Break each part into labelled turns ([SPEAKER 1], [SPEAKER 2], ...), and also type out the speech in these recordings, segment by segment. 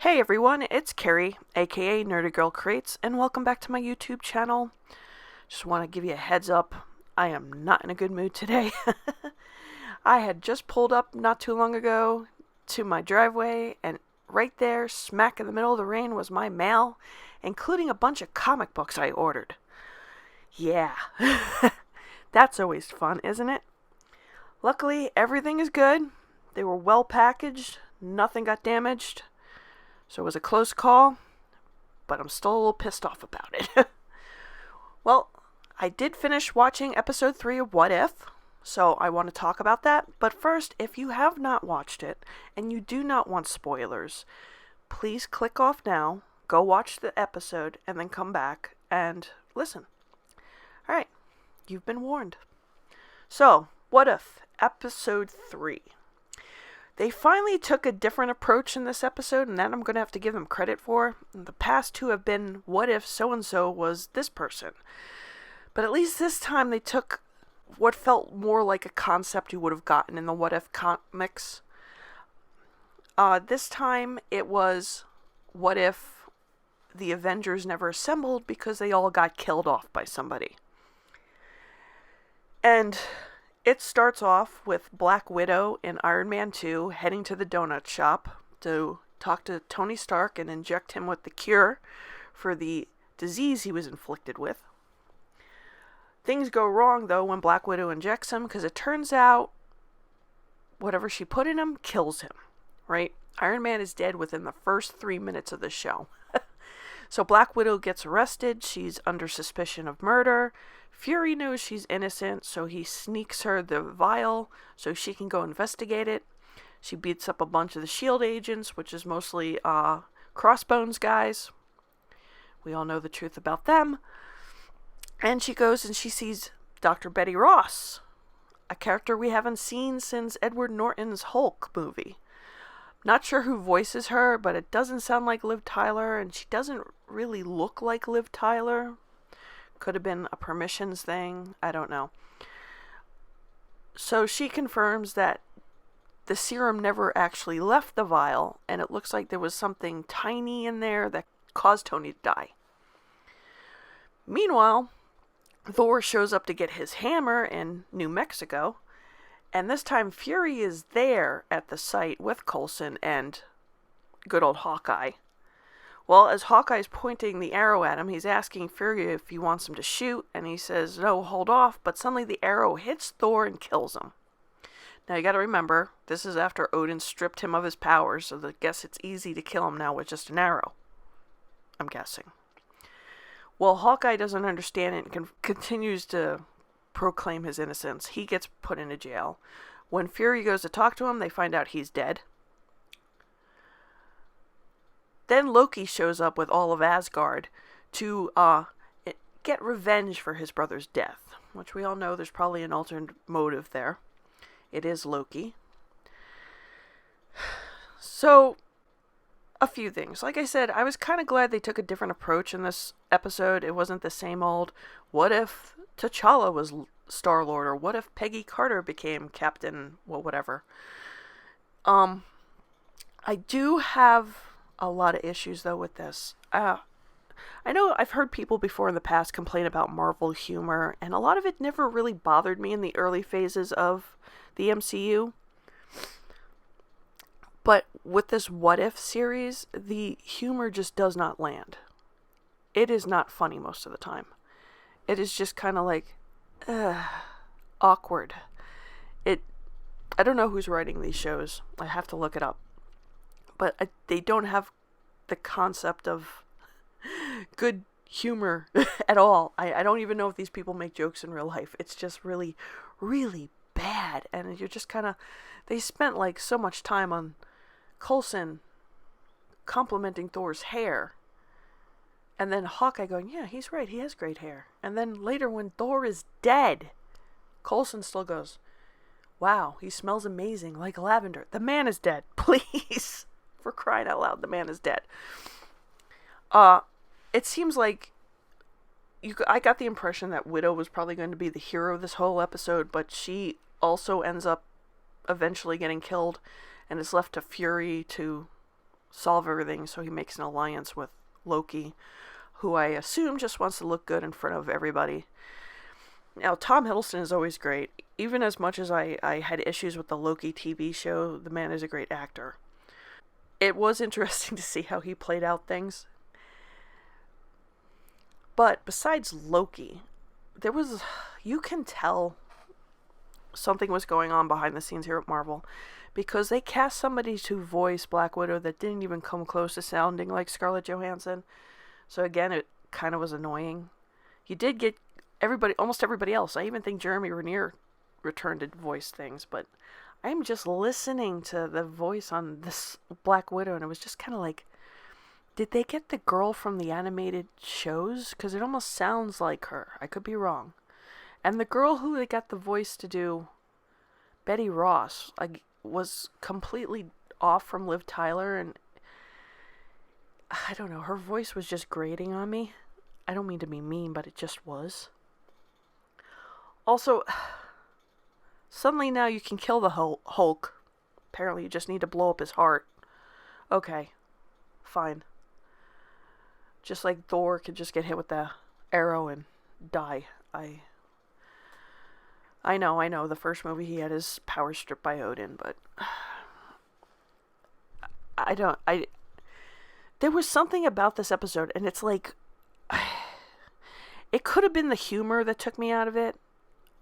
[SPEAKER 1] Hey everyone, it's Carrie, aka Nerdy Girl Crates, and welcome back to my YouTube channel. Just want to give you a heads up, I am not in a good mood today. I had just pulled up not too long ago to my driveway, and right there, smack in the middle of the rain, was my mail, including a bunch of comic books I ordered. Yeah, that's always fun, isn't it? Luckily, everything is good. They were well packaged, nothing got damaged. So it was a close call, but I'm still a little pissed off about it. Well, I did finish watching episode 3 of What If, so I want to talk about that. But first, if you have not watched it and you do not want spoilers, please click off now, go watch the episode, and then come back and listen. Alright, you've been warned. So, What If, episode 3. They finally took a different approach in this episode, and that I'm going to have to give them credit for. The past two have been, what if so-and-so was this person? But at least this time they took what felt more like a concept you would have gotten in the What If comics. This time it was, what if the Avengers never assembled because they all got killed off by somebody? And it starts off with Black Widow in Iron Man 2 heading to the donut shop to talk to Tony Stark and inject him with the cure for the disease he was inflicted with. Things go wrong, though, when Black Widow injects him, because it turns out whatever she put in him kills him, right? Iron Man is dead within the first 3 minutes of the show. So Black Widow gets arrested. She's under suspicion of murder. Fury knows she's innocent, so he sneaks her the vial so she can go investigate it. She beats up a bunch of the S.H.I.E.L.D. agents, which is mostly Crossbones guys. We all know the truth about them. And she goes and she sees Dr. Betty Ross, a character we haven't seen since Edward Norton's Hulk movie. Not sure who voices her, but it doesn't sound like Liv Tyler, and she doesn't really look like Liv Tyler. Could have been a permissions thing. I don't know. So she confirms that the serum never actually left the vial, and it looks like there was something tiny in there that caused Tony to die. Meanwhile, Thor shows up to get his hammer in New Mexico, and this time Fury is there at the site with Coulson and good old Hawkeye. Well, as Hawkeye's pointing the arrow at him, he's asking Fury if he wants him to shoot, and he says, no, hold off, but suddenly the arrow hits Thor and kills him. Now, you gotta remember, this is after Odin stripped him of his powers, so I guess it's easy to kill him now with just an arrow. I'm guessing. Well, Hawkeye doesn't understand it and continues to proclaim his innocence. He gets put into jail. When Fury goes to talk to him, they find out he's dead. Then Loki shows up with all of Asgard to get revenge for his brother's death, which we all know there's probably an alternate motive there. It is Loki. So, a few things. Like I said, I was kind of glad they took a different approach in this episode. It wasn't the same old, what if T'Challa was Star-Lord, or what if Peggy Carter became Captain, well, whatever. I do have a lot of issues, though, with this. I know I've heard people before in the past complain about Marvel humor, and a lot of it never really bothered me in the early phases of the MCU. But with this What If series, the humor just does not land. It is not funny most of the time. It is just kind of like, awkward. I don't know who's writing these shows. I have to look it up. But they don't have the concept of good humor at all. I don't even know if these people make jokes in real life. It's just really, really bad. And you're just kind of, they spent like so much time on Coulson complimenting Thor's hair. And then Hawkeye going, yeah, he's right, he has great hair. And then later when Thor is dead, Coulson still goes, wow, he smells amazing, like lavender. The man is dead, please. For crying out loud, the man is dead. It seems like I got the impression that Widow was probably going to be the hero of this whole episode, but she also ends up eventually getting killed, and it's left to Fury to solve everything, so he makes an alliance with Loki, who I assume just wants to look good in front of everybody. Now, Tom Hiddleston is always great. Even as much as I had issues with the Loki TV show, the man is a great actor. It was interesting to see how he played out things. But besides Loki, you can tell something was going on behind the scenes here at Marvel, because they cast somebody to voice Black Widow that didn't even come close to sounding like Scarlett Johansson. So again, it kind of was annoying. You did get almost everybody else. I even think Jeremy Renner returned to voice things, but I'm just listening to the voice on this Black Widow, and it was just kind of like, did they get the girl from the animated shows? Because it almost sounds like her. I could be wrong. And the girl who they got the voice to do, Betty Ross, was completely off from Liv Tyler, and I don't know, her voice was just grating on me. I don't mean to be mean, but it just was. Also, suddenly now you can kill the Hulk. Apparently you just need to blow up his heart. Okay, fine. Just like Thor could just get hit with the arrow and die. I know, the first movie he had his power stripped by Odin, but there was something about this episode, and it's like, it could have been the humor that took me out of it.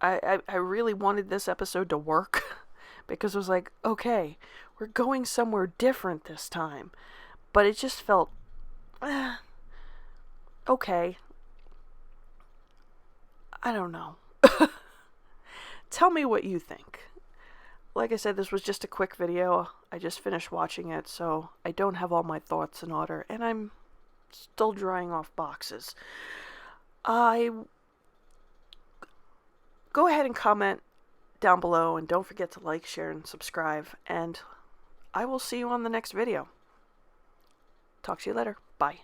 [SPEAKER 1] I really wanted this episode to work, because it was like, okay, we're going somewhere different this time, but it just felt, okay, I don't know. Tell me what you think. Like I said, this was just a quick video. I just finished watching it, so I don't have all my thoughts in order, and I'm still drying off boxes. Go ahead and comment down below, and don't forget to like, share, and subscribe, and I will see you on the next video. Talk to you later. Bye.